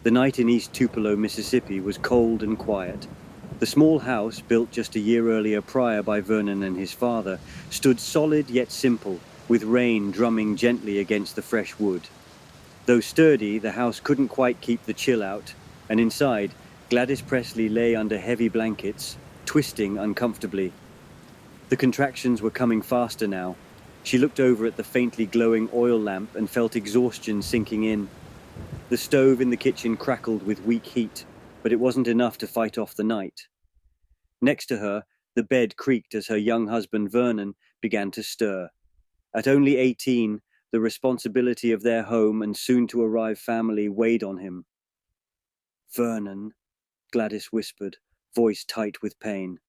The night in East Tupelo, Mississippi was cold and quiet. The small house, built just a year earlier prior by Vernon and his father, stood solid yet simple, with rain drumming gently against the fresh wood. Though sturdy, the house couldn't quite keep the chill out, and inside, Gladys Presley lay under heavy blankets, twisting uncomfortably. The contractions were coming faster now. She looked over at the faintly glowing oil lamp and felt exhaustion sinking in. The stove in the kitchen crackled with weak heat, but it wasn't enough to fight off the night. Next to her, the bed creaked as her young husband Vernon began to stir. At only 18, the responsibility of their home and soon-to-arrive family weighed on him. "Vernon," Gladys whispered, voice tight with pain.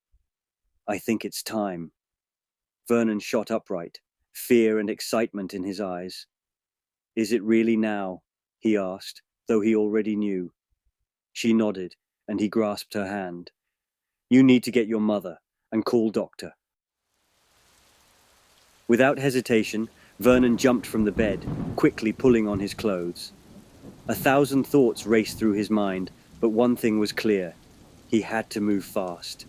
"I think it's time." Vernon shot upright, fear and excitement in his eyes. "Is it really now?" he asked, though he already knew. She nodded, and he grasped her hand. "You need to get your mother and call doctor." Without hesitation, Vernon jumped from the bed, quickly pulling on his clothes. 1,000 thoughts raced through his mind, but one thing was clear. He had to move fast.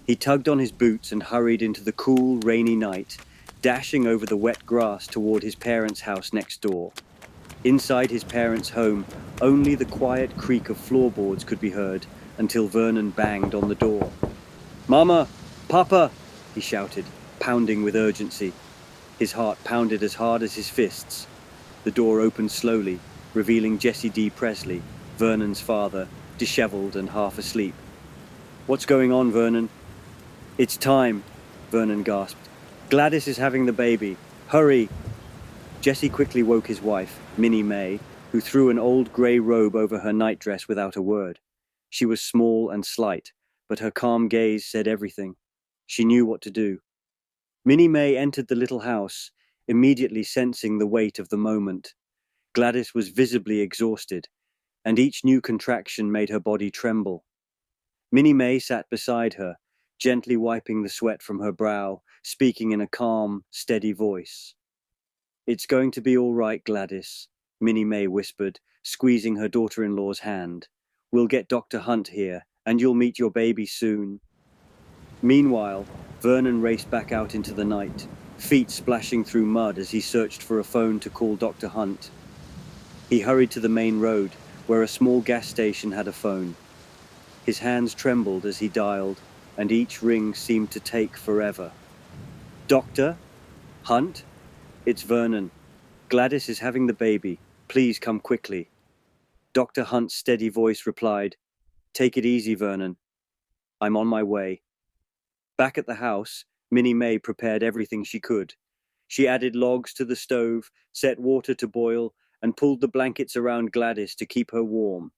He tugged on his boots and hurried into the cool, rainy night, dashing over the wet grass toward his parents' house next door. Inside his parents' home, only the quiet creak of floorboards could be heard until Vernon banged on the door. "Mama! Papa!" he shouted, pounding with urgency. His heart pounded as hard as his fists. The door opened slowly, revealing Jesse D. Presley, Vernon's father, disheveled and half asleep. "What's going on, Vernon?" "It's time," Vernon gasped. "Gladys is having the baby. Hurry!" Jesse quickly woke his wife, Minnie May, who threw an old grey robe over her nightdress without a word. She was small and slight, but her calm gaze said everything. She knew what to do. Minnie May entered the little house, immediately sensing the weight of the moment. Gladys was visibly exhausted, and each new contraction made her body tremble. Minnie May sat beside her, gently wiping the sweat from her brow, speaking in a calm, steady voice. "It's going to be all right, Gladys," Minnie May whispered, squeezing her daughter-in-law's hand. "We'll get Dr. Hunt here, and you'll meet your baby soon." Meanwhile, Vernon raced back out into the night, feet splashing through mud as he searched for a phone to call Dr. Hunt. He hurried to the main road, where a small gas station had a phone. His hands trembled as he dialed, and each ring seemed to take forever. "Doctor? Hunt? It's Vernon. Gladys is having the baby. Please come quickly." Dr. Hunt's steady voice replied, "Take it easy, Vernon. I'm on my way." Back at the house, Minnie May prepared everything she could. She added logs to the stove, set water to boil, and pulled the blankets around Gladys to keep her warm.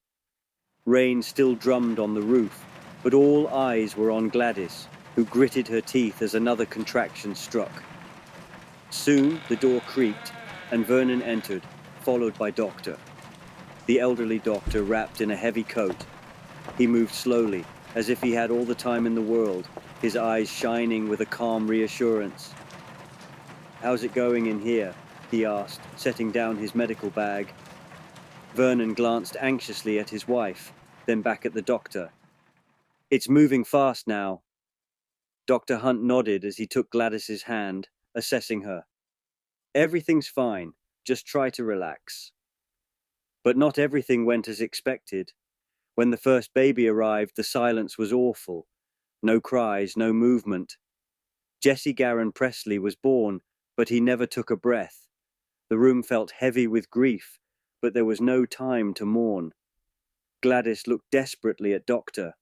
Rain still drummed on the roof, but all eyes were on Gladys, who gritted her teeth as another contraction struck. Soon the door creaked, and Vernon entered, followed by Doctor. The elderly doctor wrapped in a heavy coat. He moved slowly, as if he had all the time in the world, his eyes shining with a calm reassurance. "How's it going in here?" he asked, setting down his medical bag. Vernon glanced anxiously at his wife, then back at the doctor. "It's moving fast now." Dr. Hunt nodded as he took Gladys's hand, assessing her. "Everything's fine, just try to relax." But not everything went as expected. When the first baby arrived, the silence was awful. No cries, no movement. Jesse Garron Presley was born, but he never took a breath. The room felt heavy with grief, but there was no time to mourn. Gladys looked desperately at Doctor.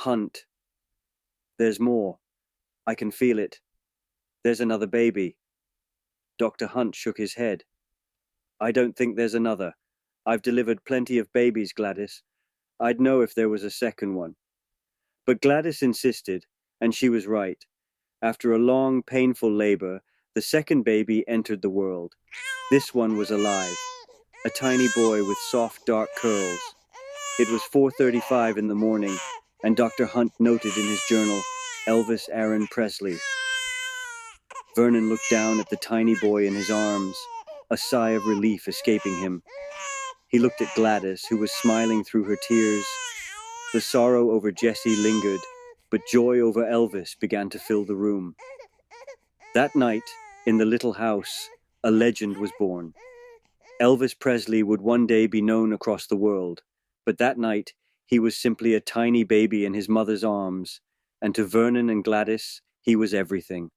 "Hunt. There's more. I can feel it. There's another baby." Dr. Hunt shook his head. "I don't think there's another. I've delivered plenty of babies, Gladys. I'd know if there was a second one." But Gladys insisted, and she was right. After a long, painful labor, the second baby entered the world. This one was alive, a tiny boy with soft, dark curls. It was 4:35 in the morning, and Dr. Hunt noted in his journal, "Elvis Aaron Presley." Vernon looked down at the tiny boy in his arms, a sigh of relief escaping him. He looked at Gladys, who was smiling through her tears. The sorrow over Jessie lingered, but joy over Elvis began to fill the room. That night, in the little house, a legend was born. Elvis Presley would one day be known across the world, but that night he was simply a tiny baby in his mother's arms, and to Vernon and Gladys, he was everything.